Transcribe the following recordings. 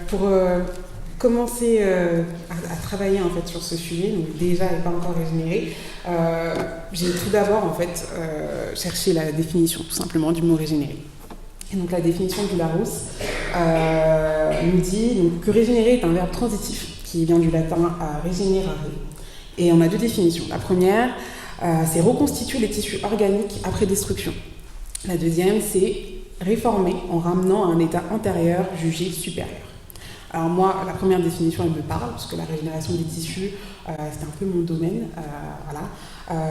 Pour commencer à travailler en fait sur ce sujet, donc déjà elle n'est pas encore régénérée, j'ai tout d'abord en fait cherché la définition tout simplement du mot régénérer. Et donc la définition du Larousse nous dit donc, que régénérer est un verbe transitif qui vient du latin regenerare. Et on a deux définitions. La première, c'est reconstituer les tissus organiques après destruction. La deuxième, c'est réformer en ramenant à un état antérieur jugé supérieur. Alors moi, la première définition, elle me parle, parce que la régénération des tissus, c'est un peu mon domaine.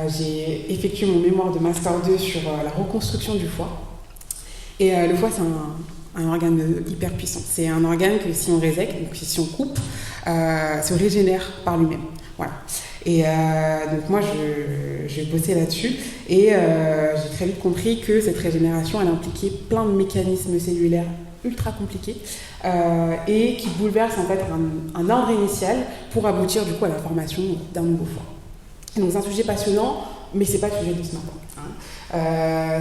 J'ai effectué mon mémoire de Master 2 sur la reconstruction du foie. Et le foie, c'est un organe hyper puissant. C'est un organe que si on résecte, donc si on coupe, se régénère par lui-même. Voilà. Et donc moi, j'ai bossé là-dessus et j'ai très vite compris que cette régénération, elle impliquait plein de mécanismes cellulaires ultra compliqués et qui bouleversent en fait un ordre initial pour aboutir du coup à la formation d'un nouveau foie. Et donc c'est un sujet passionnant, mais c'est pas le sujet de ce matin.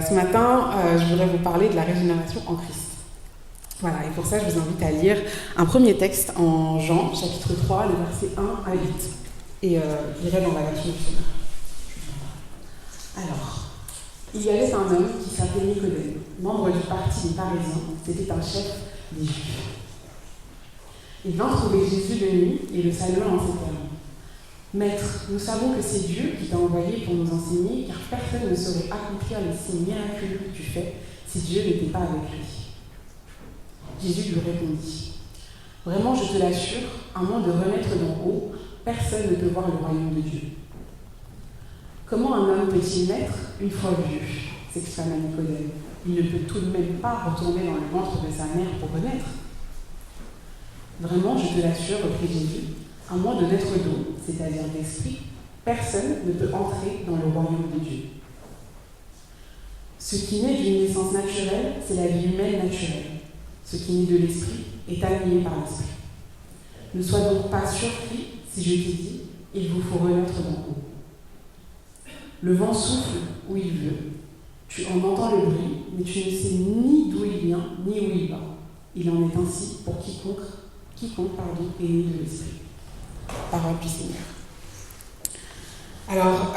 Ce matin, je voudrais vous parler de la régénération en Christ. Voilà, et pour ça, je vous invite à lire un premier texte en Jean, chapitre 3, les versets 1 à 8. Et je dirais dans la version originale. Alors, il y avait un homme qui s'appelait Nicodème, membre du parti des Parisiens, c'était un chef des Juifs. Il vint trouver Jésus de nuit et le salua en ces termes. Maître, nous savons que c'est Dieu qui t'a envoyé pour nous enseigner, car personne ne saurait accomplir les signes miraculeux que tu fais si Dieu n'était pas avec lui. Jésus lui répondit. Vraiment, je te l'assure, à moins de renaître d'en haut, personne ne peut voir le royaume de Dieu. Comment un homme peut-il naître une fois vieux s'exclama Nicodème. Il ne peut tout de même pas retourner dans le ventre de sa mère pour renaître. Vraiment, je te l'assure, reprit Jésus, à moins de naître d'eau, c'est-à-dire d'esprit, personne ne peut entrer dans le royaume de Dieu. Ce qui naît d'une naissance naturelle, c'est la vie humaine naturelle. Ce qui naît de l'esprit est animé par l'esprit. Ne sois donc pas surpris si je te dis, il vous faut renaître d'en haut. Le vent souffle où il veut. Tu en entends le bruit, mais tu ne sais ni d'où il vient, ni où il va. Il en est ainsi pour quiconque est né de l'esprit. Parole du Seigneur. Alors,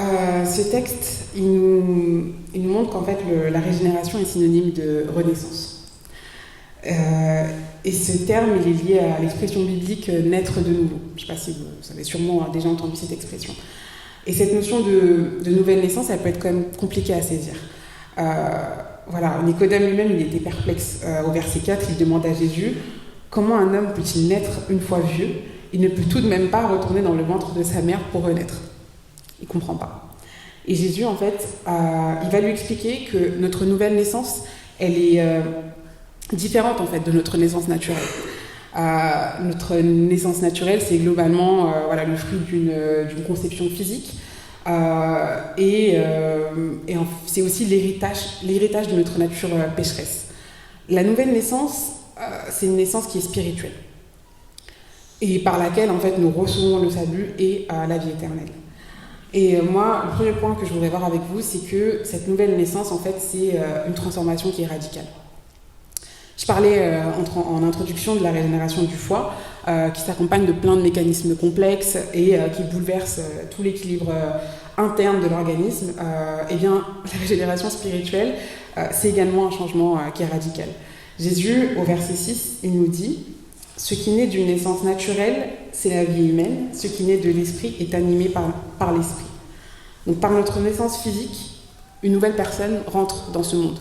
ce texte, il nous montre qu'en fait, la régénération est synonyme de renaissance. Et ce terme, il est lié à l'expression biblique « naître de nouveau ». Je ne sais pas si vous avez sûrement déjà entendu cette expression. Et cette notion de nouvelle naissance, elle peut être quand même compliquée à saisir. Voilà, Nicodème lui-même, il était perplexe. Au verset 4, il demande à Jésus « Comment un homme peut-il naître une fois vieux ? Il ne peut tout de même pas retourner dans le ventre de sa mère pour renaître. » Il ne comprend pas. Et Jésus, en fait, il va lui expliquer que notre nouvelle naissance, elle est différente, en fait, de notre naissance naturelle. Notre naissance naturelle, c'est globalement le fruit d'une conception physique et c'est aussi l'héritage de notre nature pécheresse. La nouvelle naissance, c'est une naissance qui est spirituelle et par laquelle en fait nous recevons le salut et la vie éternelle. Et moi, le premier point que je voudrais voir avec vous, c'est que cette nouvelle naissance, en fait, c'est une transformation qui est radicale. Je parlais en introduction de la régénération du foie, qui s'accompagne de plein de mécanismes complexes et qui bouleversent tout l'équilibre interne de l'organisme. Eh bien, la régénération spirituelle, c'est également un changement qui est radical. Jésus, au verset 6, il nous dit « Ce qui naît d'une naissance naturelle, c'est la vie humaine. Ce qui naît de l'esprit est animé par l'esprit. » Donc, par notre naissance physique, une nouvelle personne rentre dans ce monde,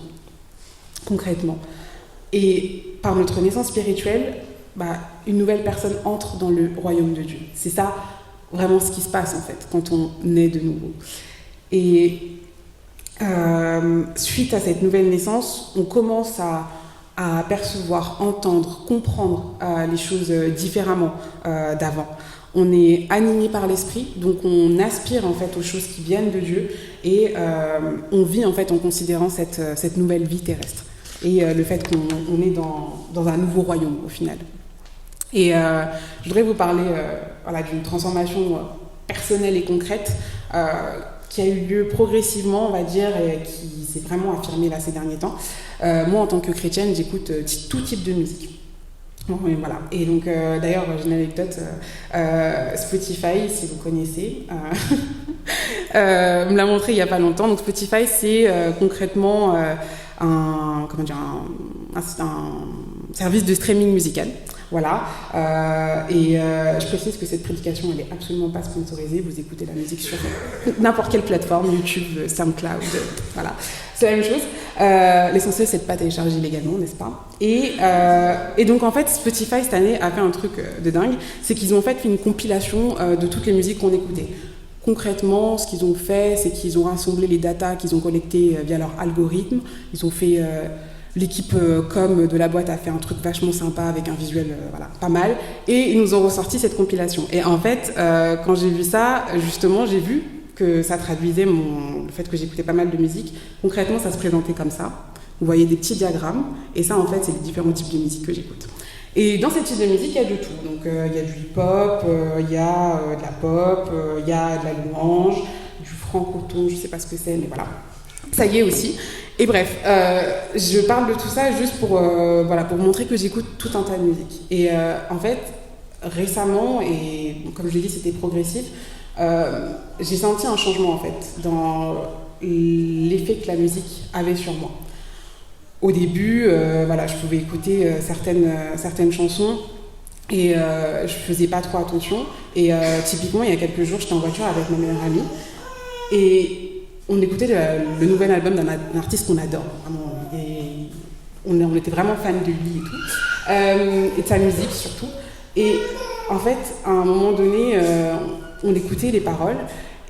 concrètement. Et par notre naissance spirituelle, une nouvelle personne entre dans le royaume de Dieu. C'est ça vraiment ce qui se passe en fait quand on naît de nouveau. Et suite à cette nouvelle naissance, on commence à percevoir, entendre, comprendre les choses différemment d'avant. On est animé par l'esprit, donc on aspire en fait aux choses qui viennent de Dieu et on vit en fait en considérant cette nouvelle vie terrestre. Et le fait qu'on est dans un nouveau royaume au final. Et je voudrais vous parler d'une transformation personnelle et concrète qui a eu lieu progressivement, on va dire, et qui s'est vraiment affirmée là ces derniers temps. Moi, en tant que chrétienne, j'écoute tout type de musique. Oui, voilà. Et donc, d'ailleurs, j'ai une anecdote. Spotify, si vous connaissez, me l'a montré il n'y a pas longtemps. Donc, Spotify, c'est concrètement comment dire, un service de streaming musical. Voilà. Je précise que cette prédication, elle est absolument pas sponsorisée. Vous écoutez la musique sur n'importe quelle plateforme, YouTube, SoundCloud, voilà. C'est la même chose. L'essentiel, c'est de pas télécharger illégalement, n'est-ce pas? Et donc, en fait, Spotify, cette année, a fait un truc de dingue. C'est qu'ils ont en fait fait une compilation de toutes les musiques qu'on écoutait. Concrètement, ce qu'ils ont fait, c'est qu'ils ont rassemblé les datas qu'ils ont collectées via leur algorithme. Ils ont fait... L'équipe com de la boîte a fait un truc vachement sympa avec un visuel voilà, pas mal. Et ils nous ont ressorti cette compilation. Et en fait, quand j'ai vu ça, justement, j'ai vu que ça traduisait le fait que j'écoutais pas mal de musique. Concrètement, ça se présentait comme ça. Vous voyez des petits diagrammes. Et ça, en fait, c'est les différents types de musique que j'écoute. Et dans ces types de musique, il y a de tout. Donc, il y a du hip-hop, il y a de la pop, il y a de la louange, du franc-coton, je sais pas ce que c'est, mais voilà. Ça y est aussi. Et bref, je parle de tout ça juste pour montrer que j'écoute tout un tas de musique. Et en fait, récemment, et comme je l'ai dit, c'était progressif, j'ai senti un changement en fait dans l'effet que la musique avait sur moi. Au début, je pouvais écouter certaines chansons et je faisais pas trop attention. Et typiquement, il y a quelques jours, j'étais en voiture avec ma meilleure amie et on écoutait le nouvel album d'un artiste qu'on adore. Et on était vraiment fans de lui et tout. Et de sa musique surtout. Et en fait, à un moment donné, on écoutait les paroles.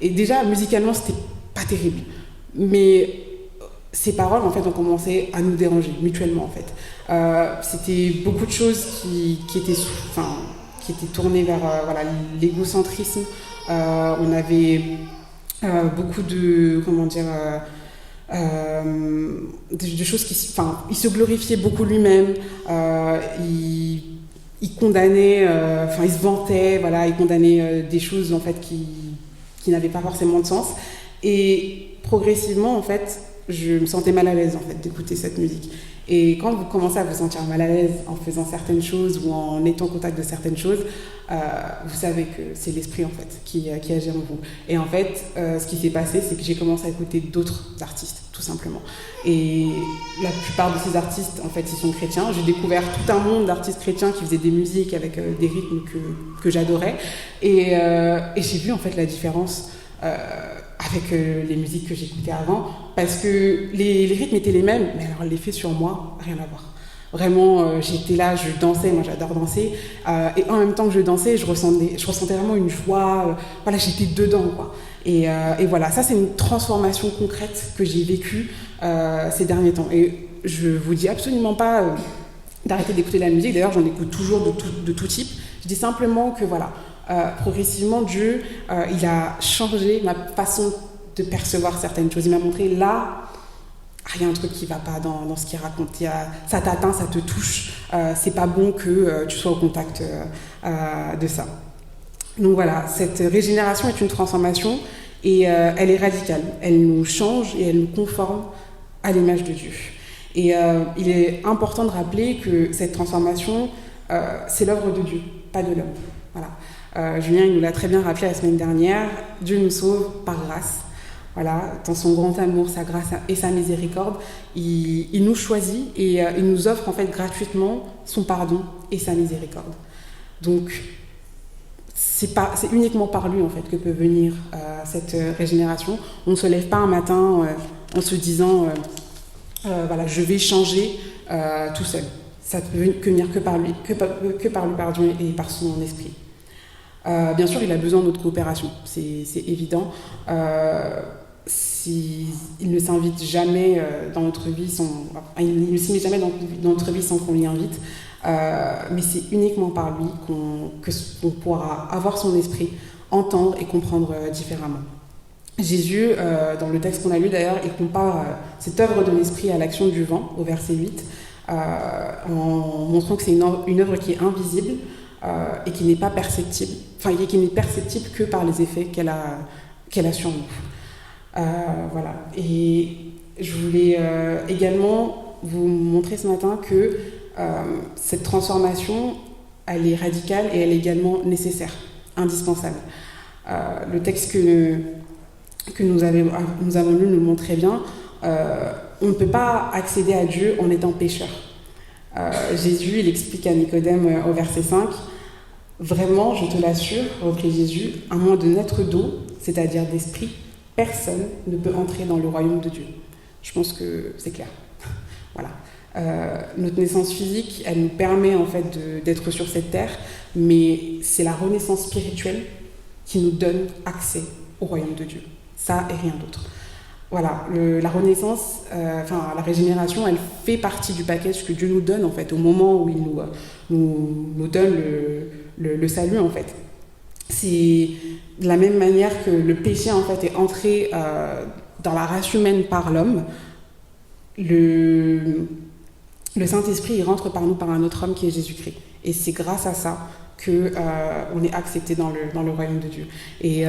Et déjà, musicalement, c'était pas terrible. Mais ces paroles, en fait, ont commencé à nous déranger mutuellement, en fait. C'était beaucoup de choses qui étaient tournées vers l'égocentrisme. On avait... beaucoup de choses il se glorifiait beaucoup lui-même, il condamnait, il se vantait, voilà, il condamnait des choses en fait qui n'avaient pas forcément de sens. Et progressivement, en fait, je me sentais mal à l'aise en fait d'écouter cette musique. Et quand vous commencez à vous sentir mal à l'aise en faisant certaines choses ou en étant en contact de certaines choses, vous savez que c'est l'esprit en fait qui agit en vous. Et en fait, ce qui s'est passé, c'est que j'ai commencé à écouter d'autres artistes, tout simplement. Et la plupart de ces artistes, en fait, ils sont chrétiens. J'ai découvert tout un monde d'artistes chrétiens qui faisaient des musiques avec des rythmes que j'adorais. Et j'ai vu en fait la différence avec les musiques que j'écoutais avant, parce que les rythmes étaient les mêmes, mais alors l'effet sur moi, rien à voir. Vraiment, j'étais là, je dansais, moi j'adore danser, et en même temps que je dansais, je ressentais vraiment une joie, j'étais dedans, quoi. Et voilà, ça c'est une transformation concrète que j'ai vécue ces derniers temps. Et je vous dis absolument pas d'arrêter d'écouter la musique, d'ailleurs j'en écoute toujours de tout type. Je dis simplement que voilà, progressivement Dieu, il a changé ma façon de percevoir certaines choses. Il m'a montré là, il y a un truc qui va pas dans ce qu'il raconte. Ça t'atteint, ça te touche. C'est pas bon que tu sois au contact de ça. Donc voilà, cette régénération est une transformation et elle est radicale. Elle nous change et elle nous conforme à l'image de Dieu. Et il est important de rappeler que cette transformation, c'est l'œuvre de Dieu, pas de l'homme. Voilà. Julien il nous l'a très bien rappelé la semaine dernière. Dieu nous sauve par grâce. Voilà, dans son grand amour, sa grâce et sa miséricorde, il nous choisit et il nous offre en fait gratuitement son pardon et sa miséricorde. Donc, c'est uniquement par lui en fait que peut venir cette régénération. On ne se lève pas un matin en se disant je vais changer tout seul. Ça peut venir que par lui, pardon, et par son esprit. Bien sûr, il a besoin de notre coopération, c'est évident. Il ne s'invite jamais dans notre vie il ne s'y met jamais dans notre vie sans qu'on l'y invite. Mais c'est uniquement par lui qu'on pourra avoir son esprit, entendre et comprendre différemment. Jésus, dans le texte qu'on a lu d'ailleurs, il compare cette œuvre de l'esprit à l'action du vent, au verset 8, en montrant que c'est une œuvre qui est invisible et qui n'est pas perceptible, qui n'est perceptible que par les effets qu'elle a sur nous. Voilà. Et je voulais également vous montrer ce matin que cette transformation, elle est radicale et elle est également nécessaire, indispensable. Le texte que nous avons lu nous le montre très bien. On ne peut pas accéder à Dieu en étant pécheur. Jésus, il explique à Nicodème au verset 5, « Vraiment, je te l'assure, reprit Jésus, à moins de naître d'eau, c'est-à-dire d'esprit, personne ne peut entrer dans le royaume de Dieu. » Je pense que c'est clair. Voilà. Notre naissance physique, elle nous permet en fait d'être sur cette terre, mais c'est la renaissance spirituelle qui nous donne accès au royaume de Dieu. Ça et rien d'autre. Voilà, la renaissance, la régénération, elle fait partie du package que Dieu nous donne en fait au moment où il nous donne le salut en fait. C'est de la même manière que le péché en fait est entré dans la race humaine par l'homme. Le Saint-Esprit, il rentre par nous par un autre homme qui est Jésus-Christ. Et c'est grâce à ça qu'on est accepté dans le royaume de Dieu. Et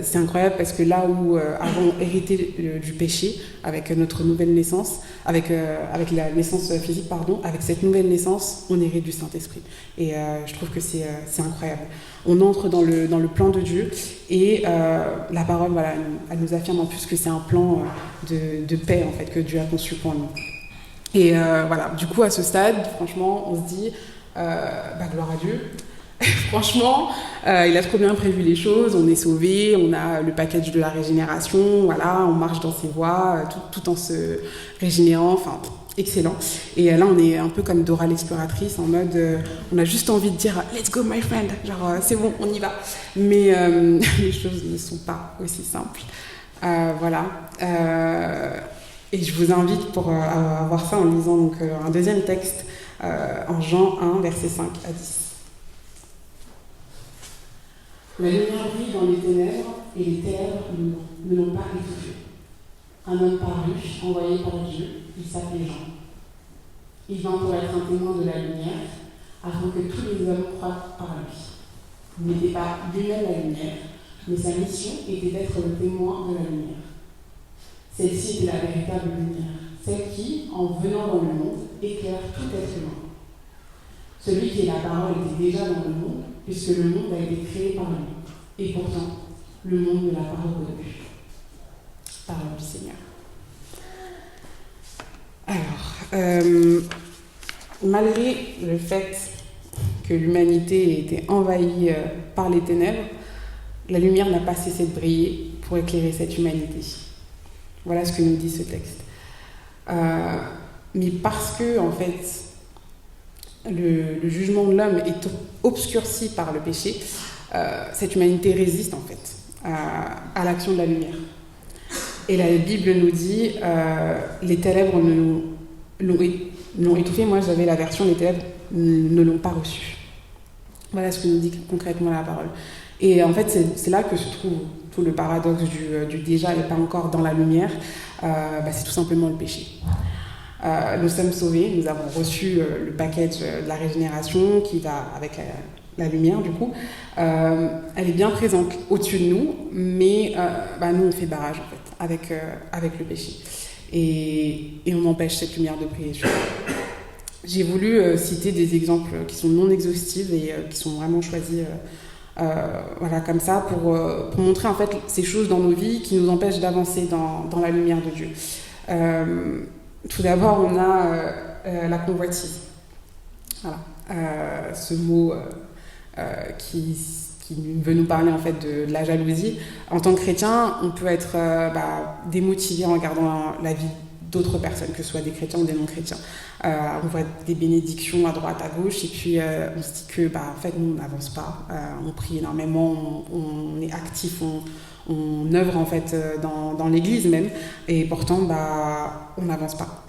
c'est incroyable parce que là où avant on héritait du péché avec notre nouvelle naissance, avec la naissance physique, avec cette nouvelle naissance, on hérite du Saint-Esprit. Et je trouve que c'est incroyable. On entre dans le plan de Dieu et la parole, voilà, elle nous affirme en plus que c'est un plan de paix en fait que Dieu a conçu pour nous. Et voilà, du coup à ce stade, franchement, on se dit gloire à Dieu. Franchement, il a trop bien prévu les choses, on est sauvés, on a le package de la régénération, voilà, on marche dans ses voies, tout en se régénérant, enfin, excellent. Et là, on est un peu comme Dora l'exploratrice, en mode, on a juste envie de dire « Let's go, my friend !» Genre, c'est bon, on y va. Mais les choses ne sont pas aussi simples. Voilà. Et je vous invite à voir ça en lisant donc, un deuxième texte en Jean 1, versets 5 à 10. La lumière brille dans les ténèbres, et les ténèbres ne l'ont pas étouffé. Un homme parut, envoyé par Dieu, il s'appelait Jean. Il vint pour être un témoin de la lumière, afin que tous les hommes croient par lui. Il n'était pas lui-même la lumière, mais sa mission était d'être le témoin de la lumière. Celle-ci était la véritable lumière, celle qui, en venant dans le monde, éclaire tout être humain. Celui qui est la parole était déjà dans le monde, puisque le monde a été créé par lui. Et pourtant, le monde ne l'a pas reconnu. Parole du Seigneur. Alors, malgré le fait que l'humanité ait été envahie par les ténèbres, la lumière n'a pas cessé de briller pour éclairer cette humanité. Voilà ce que nous dit ce texte. Mais parce que, en fait, le jugement de l'homme est obscurci par le péché, cette humanité résiste en fait à l'action de la lumière. Et la Bible nous dit les ténèbres l'ont étouffé. Moi j'avais la version les ténèbres ne l'ont pas reçu. Voilà ce que nous dit concrètement la parole. Et en fait c'est là que se trouve tout le paradoxe du déjà et pas encore dans la lumière. C'est tout simplement le péché. Nous sommes sauvés, nous avons reçu le package de la régénération qui va avec la lumière du coup. Elle est bien présente au-dessus de nous, mais nous on fait barrage en fait avec le péché. Et on empêche cette lumière de briller sur nous. J'ai voulu citer des exemples qui sont non exhaustifs et qui sont vraiment choisis comme ça pour montrer en fait ces choses dans nos vies qui nous empêchent d'avancer dans la lumière de Dieu. Tout d'abord, on a la convoitise. Voilà. Ce mot qui veut nous parler en fait de la jalousie. En tant que chrétien, on peut être démotivé en regardant la vie d'autres personnes, que ce soit des chrétiens ou des non-chrétiens. On voit des bénédictions à droite, à gauche, et puis on se dit que en fait, nous, on n'avance pas. On prie énormément, on est actif, on œuvre en fait dans l'église même, et pourtant on n'avance pas.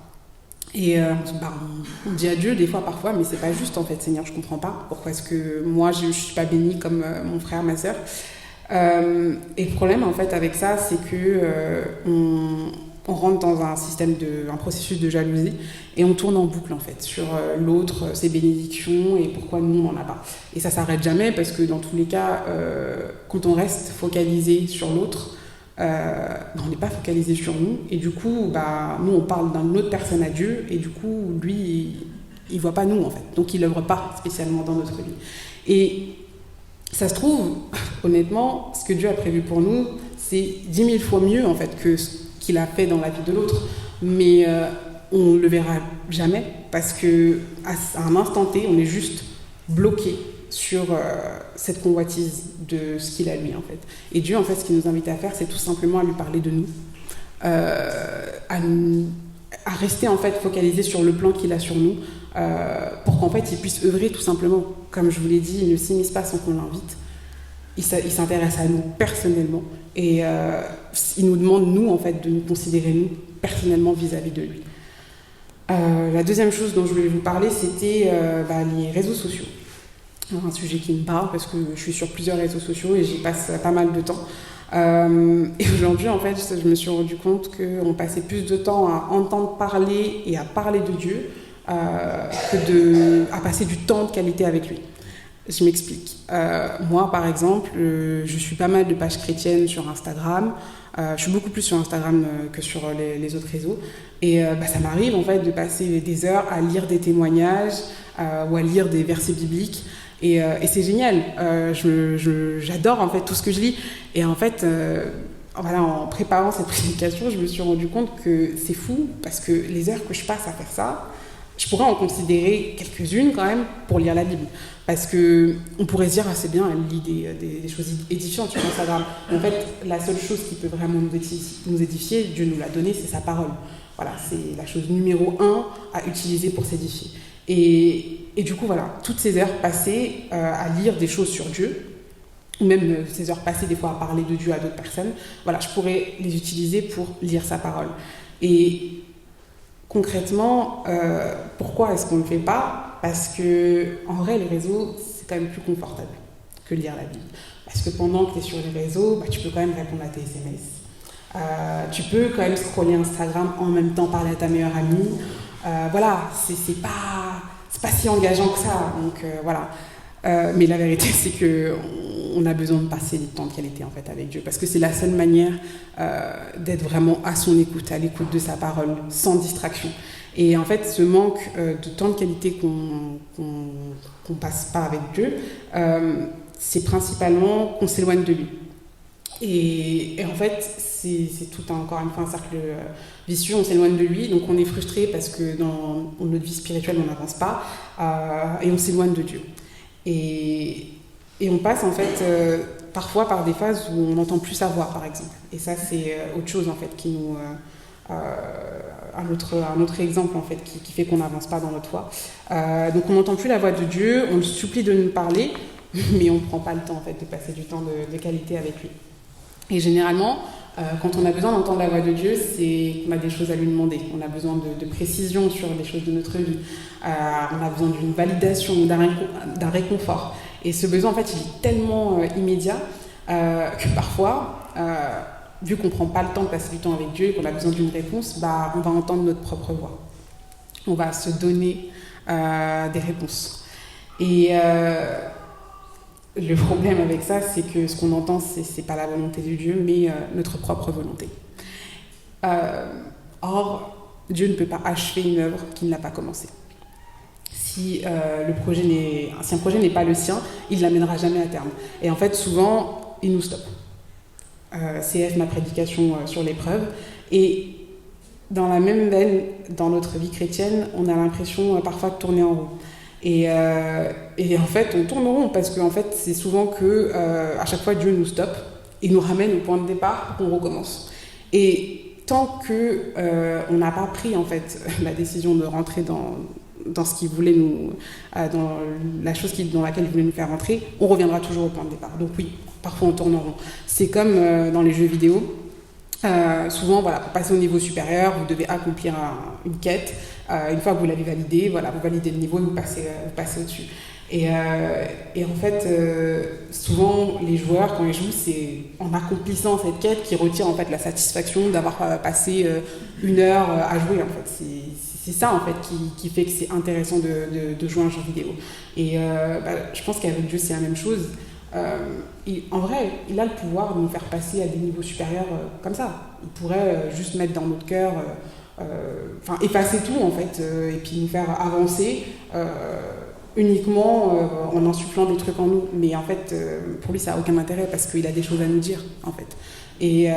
Et on dit à Dieu des fois, parfois, mais c'est pas juste en fait, Seigneur, je comprends pas. Pourquoi est-ce que moi je suis pas bénie comme mon frère, ma sœur. Et le problème en fait avec ça, c'est que on rentre dans un processus de jalousie et on tourne en boucle en fait sur l'autre, ses bénédictions et pourquoi nous on n'en a pas. Et ça s'arrête jamais parce que dans tous les cas, quand on reste focalisé sur l'autre, on n'est pas focalisé sur nous et du coup, nous on parle d'une autre personne à Dieu et du coup lui Il ne voit pas nous, en fait. Donc, il n'œuvre pas spécialement dans notre vie. Et ça se trouve, honnêtement, ce que Dieu a prévu pour nous, c'est 10 000 fois mieux, en fait, que ce qu'il a fait dans la vie de l'autre. Mais on ne le verra jamais, parce qu'à un instant T, on est juste bloqué sur cette convoitise de ce qu'il a lui, en fait. Et Dieu, en fait, ce qu'il nous invite à faire, c'est tout simplement à lui parler de nous, à rester, en fait, focalisé sur le plan qu'il a sur nous, pour qu'en fait, il puisse œuvrer tout simplement. Comme je vous l'ai dit, il ne s'immisce pas sans qu'on l'invite. Il s'intéresse à nous personnellement, et il nous demande, nous, en fait, de nous considérer, nous, personnellement, vis-à-vis de lui. La deuxième chose dont je voulais vous parler, c'était les réseaux sociaux. Un sujet qui me parle parce que je suis sur plusieurs réseaux sociaux et j'y passe pas mal de temps. Et aujourd'hui, en fait, je me suis rendu compte qu'on passait plus de temps à entendre parler et à parler de Dieu à passer du temps de qualité avec lui. Je m'explique. Moi, par exemple, je suis pas mal de pages chrétiennes sur Instagram. Je suis beaucoup plus sur Instagram que sur les autres réseaux. Et ça m'arrive, en fait, de passer des heures à lire des témoignages ou à lire des versets bibliques. Et c'est génial. J'adore, en fait, tout ce que je lis. Et en fait, en préparant cette prédication, je me suis rendu compte que c'est fou, parce que les heures que je passe à faire ça, je pourrais en considérer quelques-unes quand même pour lire la Bible. Parce qu'on pourrait se dire, c'est bien, elle lit des choses édifiantes sur Instagram. En fait, la seule chose qui peut vraiment nous édifier, Dieu nous l'a donné, c'est sa parole. Voilà, c'est la chose numéro 1 à utiliser pour s'édifier. Et du coup, voilà, toutes ces heures passées à lire des choses sur Dieu, ou même ces heures passées des fois à parler de Dieu à d'autres personnes, voilà, je pourrais les utiliser pour lire sa parole. Et concrètement, pourquoi est-ce qu'on ne le fait pas ? Parce que, en vrai, les réseaux, c'est quand même plus confortable que lire la Bible. Parce que pendant que tu es sur les réseaux, tu peux quand même répondre à tes SMS. Tu peux quand même scroller Instagram en même temps parler à ta meilleure amie. Voilà, c'est pas si engageant que ça. Donc voilà. Mais la vérité, c'est qu'on a besoin de passer du temps de qualité, en fait, avec Dieu. Parce que c'est la seule manière d'être vraiment à son écoute, à l'écoute de sa parole, sans distraction. Et en fait, ce manque de temps de qualité qu'on passe pas avec Dieu, c'est principalement qu'on s'éloigne de lui. Et en fait, c'est tout encore une fois un cercle vicieux, on s'éloigne de lui, donc on est frustré parce que dans notre vie spirituelle, on n'avance pas, et on s'éloigne de Dieu. Et on passe en fait parfois par des phases où on n'entend plus sa voix, par exemple. Et ça, c'est autre chose en fait qui nous... un autre exemple en fait qui fait qu'on n'avance pas dans notre foi. Donc on n'entend plus la voix de Dieu, on le supplie de nous parler, mais on ne prend pas le temps en fait de passer du temps de qualité avec lui. Et généralement, quand on a besoin d'entendre la voix de Dieu, c'est qu'on a des choses à lui demander. On a besoin de précision sur des choses de notre vie. On a besoin d'une validation, d'un réconfort. Et ce besoin, en fait, il est tellement immédiat que parfois, vu qu'on ne prend pas le temps de passer du temps avec Dieu et qu'on a besoin d'une réponse, on va entendre notre propre voix. On va se donner des réponses. Et le problème avec ça, c'est que ce qu'on entend, c'est pas la volonté de Dieu, mais notre propre volonté. Or, Dieu ne peut pas achever une œuvre qu'il n'a pas commencée. Si un projet n'est pas le sien, il ne l'amènera jamais à terme. Et en fait, souvent, il nous stoppe. CF, ma prédication sur l'épreuve. Et dans la même veine, dans notre vie chrétienne, on a l'impression parfois de tourner en rond. Et en fait, on tourne en rond parce qu'en fait, c'est souvent que à chaque fois, Dieu nous stoppe et nous ramène au point de départ pour qu'on recommence. Et tant que on n'a pas pris en fait la décision de rentrer dans ce qu'il voulait dans la chose dans laquelle il voulait nous faire rentrer, on reviendra toujours au point de départ. Donc oui, parfois on tourne en rond. C'est comme dans les jeux vidéo. Souvent, voilà, pour passer au niveau supérieur, vous devez accomplir une quête. Une fois que vous l'avez validée, voilà, vous validez le niveau et vous passez au-dessus. Et en fait, souvent, les joueurs, quand ils jouent, c'est en accomplissant cette quête qu'ils retirent en fait la satisfaction d'avoir passé une heure à jouer. En fait, c'est ça en fait qui fait que c'est intéressant de jouer à un jeu vidéo. Et je pense qu'avec Dieu, c'est la même chose. En vrai, il a le pouvoir de nous faire passer à des niveaux supérieurs comme ça. Il pourrait juste mettre dans notre cœur effacer tout en fait, et puis nous faire avancer uniquement en insufflant des trucs en nous. Mais en fait, pour lui, ça n'a aucun intérêt parce qu'il a des choses à nous dire en fait. Et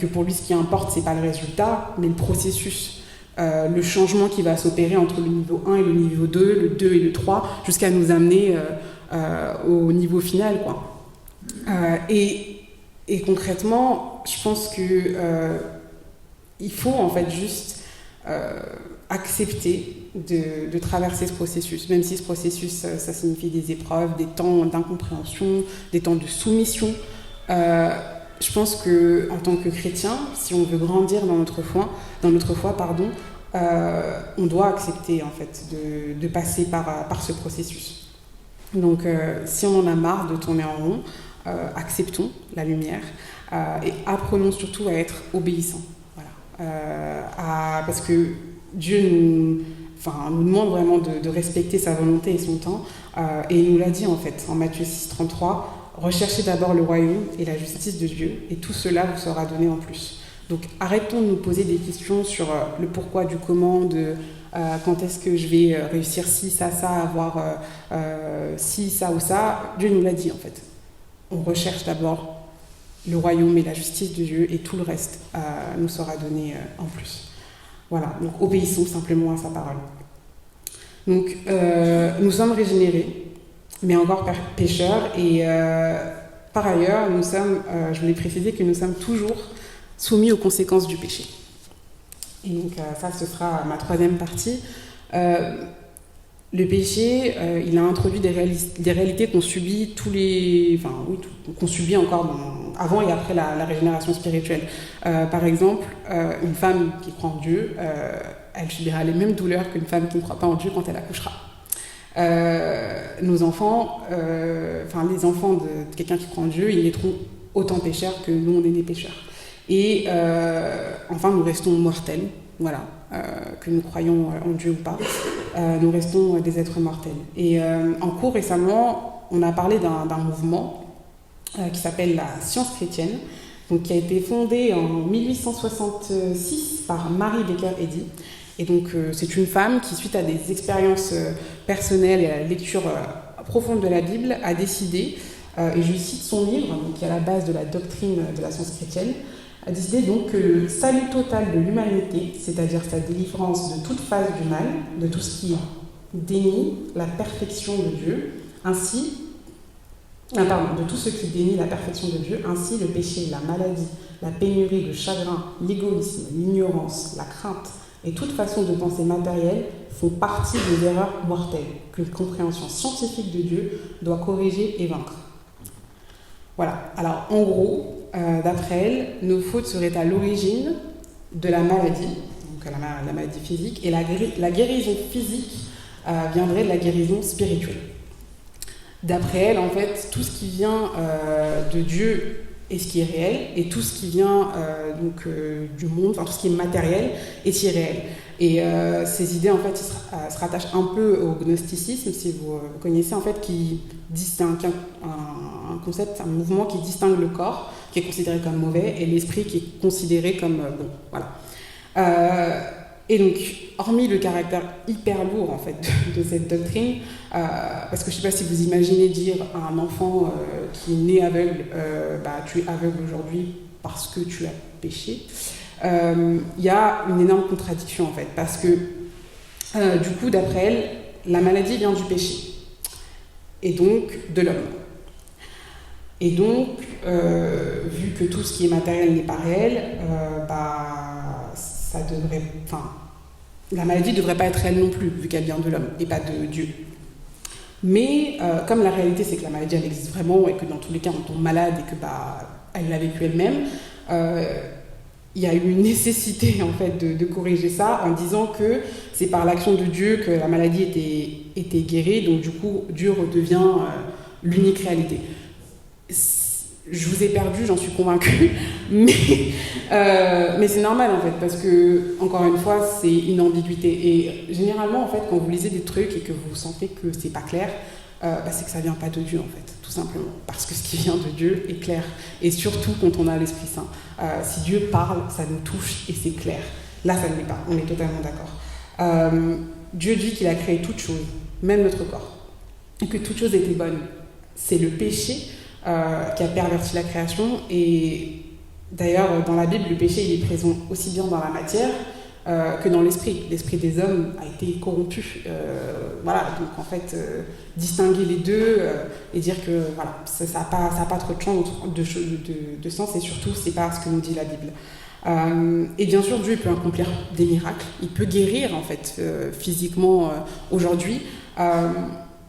que pour lui, ce qui importe, c'est pas le résultat, mais le processus. Le changement qui va s'opérer entre le niveau 1 et le niveau 2, le 2 et le 3, jusqu'à nous amener au niveau final, quoi. Et concrètement, je pense que il faut en fait juste accepter de traverser ce processus, même si ce processus, ça signifie des épreuves, des temps d'incompréhension, des temps de soumission. Je pense que en tant que chrétien, si on veut grandir dans notre foi, on doit accepter en fait de passer par ce processus. Donc, si on en a marre de tourner en rond, acceptons la lumière et apprenons surtout à être obéissants. Voilà. Parce que Dieu nous demande vraiment de respecter sa volonté et son temps, et il nous l'a dit en fait en Matthieu 6,33. Recherchez d'abord le royaume et la justice de Dieu, et tout cela vous sera donné en plus. Donc arrêtons de nous poser des questions sur le pourquoi du comment, quand est-ce que je vais réussir ci, ça, avoir ci, ça ou ça. Dieu nous l'a dit en fait. On recherche d'abord le royaume et la justice de Dieu, et tout le reste nous sera donné en plus. Voilà, donc obéissons simplement à sa parole. Donc nous sommes régénérés, mais encore pécheurs, et par ailleurs, je voulais préciser que nous sommes toujours soumis aux conséquences du péché. Et donc ça, ce sera ma troisième partie. Le péché, il a introduit des réalités qu'on subit qu'on subit encore avant et après la régénération spirituelle. Par exemple, une femme qui croit en Dieu, elle subira les mêmes douleurs qu'une femme qui ne croit pas en Dieu quand elle accouchera. Nos enfants, les enfants de quelqu'un qui croit en Dieu, ils naîtront autant pécheurs que nous, on est des pécheurs. Et enfin, nous restons mortels, voilà, que nous croyons en Dieu ou pas, nous restons des êtres mortels. Et en cours récemment, on a parlé d'un mouvement qui s'appelle la science chrétienne, donc qui a été fondée en 1866 par Mary Baker Eddy. Et donc, c'est une femme qui, suite à des expériences personnelles et à la lecture profonde de la Bible, a décidé, et je cite son livre, donc, qui est à la base de la doctrine de la science chrétienne, a décidé donc que le salut total de l'humanité, c'est-à-dire sa délivrance de toute phase du mal, de tout ce qui dénie la perfection de Dieu, de tout ce qui dénie la perfection de Dieu, ainsi le péché, la maladie, la pénurie, le chagrin, l'égoïsme, l'ignorance, la crainte, et toute façon de penser matérielle font partie des erreurs mortelles qu'une compréhension scientifique de Dieu doit corriger et vaincre. Voilà. Alors, en gros, d'après elle, nos fautes seraient à l'origine de la maladie, donc la maladie physique, et la guérison physique viendrait de la guérison spirituelle. D'après elle, en fait, tout ce qui vient de Dieu est ce qui est réel, et tout ce qui vient du monde, tout ce qui est matériel, est irréel. Et ces idées, en fait, se rattachent un peu au gnosticisme, si vous connaissez, en fait, qui distingue un concept, un mouvement qui distingue le corps, qui est considéré comme mauvais, et l'esprit qui est considéré comme bon. Voilà. Et donc, hormis le caractère hyper lourd, en fait, de cette doctrine, parce que je ne sais pas si vous imaginez dire à un enfant qui est né aveugle, tu es aveugle aujourd'hui parce que tu as péché, il y a une énorme contradiction, en fait, parce que, du coup, d'après elle, la maladie vient du péché, et donc de l'homme. Et donc, vu que tout ce qui est matériel n'est pas réel, la maladie ne devrait pas être réelle non plus, vu qu'elle vient de l'homme et pas de Dieu. Mais comme la réalité, c'est que la maladie, elle existe vraiment, et que dans tous les cas, on tombe malade, et que elle l'a vécu elle-même, il y a eu une nécessité, en fait, de corriger ça, en disant que c'est par l'action de Dieu que la maladie était guérie, donc du coup, Dieu redevient l'unique réalité. Je vous ai perdu, j'en suis convaincue, mais c'est normal, en fait, parce que, encore une fois, c'est une ambiguïté. Et généralement, en fait, quand vous lisez des trucs et que vous sentez que c'est pas clair, c'est que ça vient pas de Dieu, en fait, tout simplement. Parce que ce qui vient de Dieu est clair. Et surtout quand on a l'Esprit Saint. Si Dieu parle, ça nous touche et c'est clair. Là, ça ne l'est pas, on est totalement d'accord. Dieu dit qu'il a créé toutes choses, même notre corps, et que toute chose était bonne. C'est le péché qui a perverti la création, et d'ailleurs, dans la Bible, le péché il est présent aussi bien dans la matière que dans l'esprit. L'esprit des hommes a été corrompu. Voilà, donc en fait, distinguer les deux et dire que voilà, ça n'a pas trop de sens, et surtout, c'est pas ce que nous dit la Bible. Et bien sûr, Dieu peut accomplir des miracles, il peut guérir en fait physiquement aujourd'hui.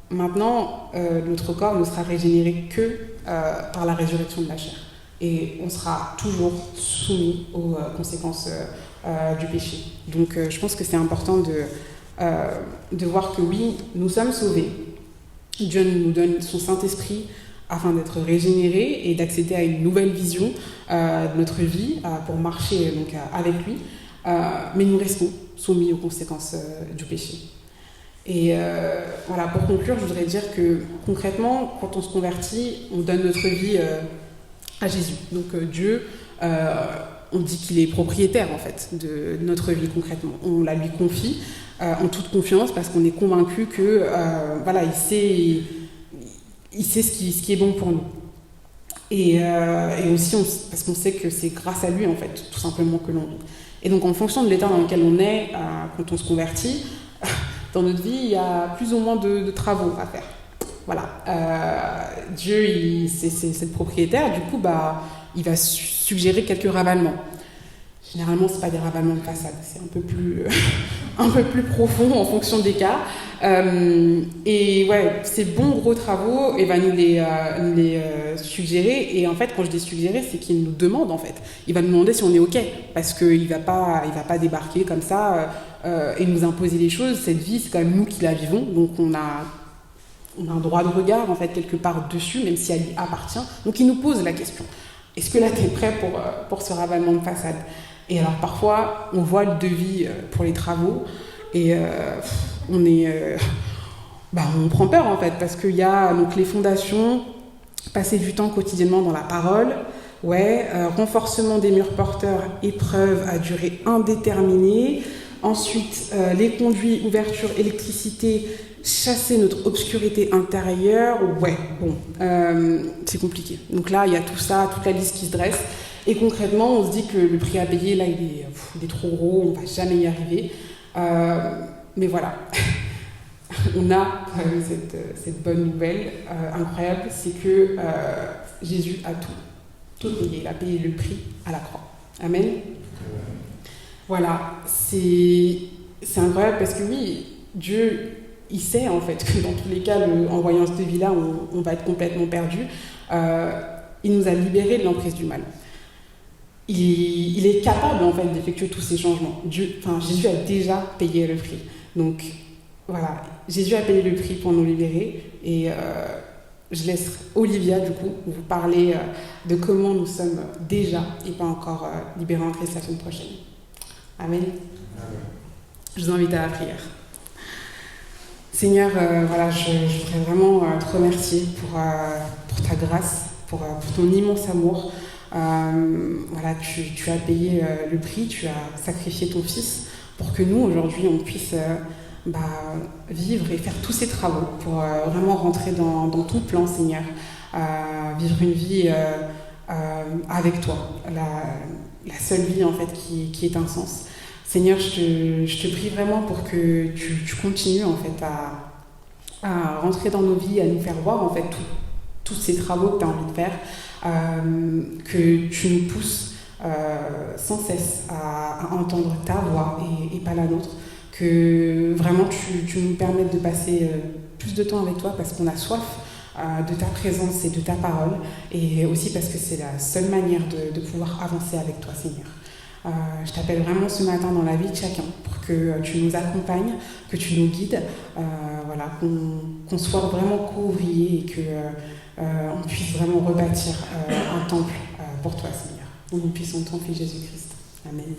Maintenant, notre corps ne sera régénéré que par la résurrection de la chair. Et on sera toujours soumis aux conséquences du péché. Donc je pense que c'est important de voir que oui, nous sommes sauvés. Dieu nous donne son Saint-Esprit afin d'être régénérés et d'accéder à une nouvelle vision de notre vie pour marcher donc, avec lui. Mais nous restons soumis aux conséquences du péché. Et voilà, pour conclure, je voudrais dire que concrètement, quand on se convertit, on donne notre vie à Jésus. Donc Dieu, on dit qu'il est propriétaire en fait de notre vie concrètement. On la lui confie en toute confiance parce qu'on est convaincu que voilà, il sait ce qui est bon pour nous. Et aussi parce qu'on sait que c'est grâce à lui en fait, tout simplement que l'on vit. Et donc en fonction de l'état dans lequel on est quand on se convertit, dans notre vie, il y a plus ou moins de travaux à faire. Voilà. Dieu, c'est le propriétaire, du coup, il va suggérer quelques ravalements. Généralement, ce n'est pas des ravalements de façade, c'est un peu plus profond en fonction des cas. Et ouais, ces bons gros travaux, il va nous les suggérer. Et en fait, quand je dis suggérer, c'est qu'il nous demande, en fait. Il va nous demander si on est OK, parce qu'il va pas débarquer comme ça et nous imposer les choses. Cette vie, c'est quand même nous qui la vivons, donc on a un droit de regard, en fait, quelque part dessus, même si elle lui appartient. Donc il nous pose la question. Est-ce que là, tu es prêt pour ce ravalement de façade ? Et alors, parfois, on voit le devis pour les travaux et on prend peur, en fait, parce qu'il y a donc, les fondations, passer du temps quotidiennement dans la parole, renforcement des murs porteurs, épreuve à durée indéterminée. Ensuite, les conduits, ouverture, électricité, chasser notre obscurité intérieure, c'est compliqué. Donc là, il y a tout ça, toute la liste qui se dresse. Et concrètement, on se dit que le prix à payer, là, il est trop gros, on ne va jamais y arriver. Mais voilà, on a quand même cette bonne nouvelle incroyable, c'est que Jésus a tout payé. Il a payé le prix à la croix. Amen. Voilà, c'est incroyable parce que oui, Dieu, il sait en fait que dans tous les cas, en voyant cette vie-là, on va être complètement perdu. Il nous a libérés de l'emprise du mal. Il est capable en fait d'effectuer tous ces changements. Jésus a déjà payé le prix. Donc voilà, Jésus a payé le prix pour nous libérer. Et je laisse Olivia du coup vous parler de comment nous sommes déjà et pas encore libérés en Christ la semaine prochaine. Amen. Je vous invite à la prière. Seigneur, je voudrais vraiment te remercier pour ta grâce, pour ton immense amour. Tu as payé le prix, tu as sacrifié ton fils pour que nous, aujourd'hui, on puisse vivre et faire tous ces travaux pour vraiment rentrer dans ton plan, Seigneur. Vivre une vie avec toi, la seule vie, en fait, qui est un sens. Seigneur, je te prie vraiment pour que tu continues, en fait, à rentrer dans nos vies, à nous faire voir, en fait, tous ces travaux que tu as envie de faire. Que tu nous pousses sans cesse à entendre ta voix et pas la nôtre, que vraiment tu nous permettes de passer plus de temps avec toi parce qu'on a soif de ta présence et de ta parole, et aussi parce que c'est la seule manière de pouvoir avancer avec toi, Seigneur. Je t'appelle vraiment ce matin dans la vie de chacun pour que tu nous accompagnes, que tu nous guides, qu'on soit vraiment co-ouvriers et que on puisse vraiment rebâtir un temple pour toi, Seigneur. Au nom puissant de ton Fils Jésus-Christ. Amen.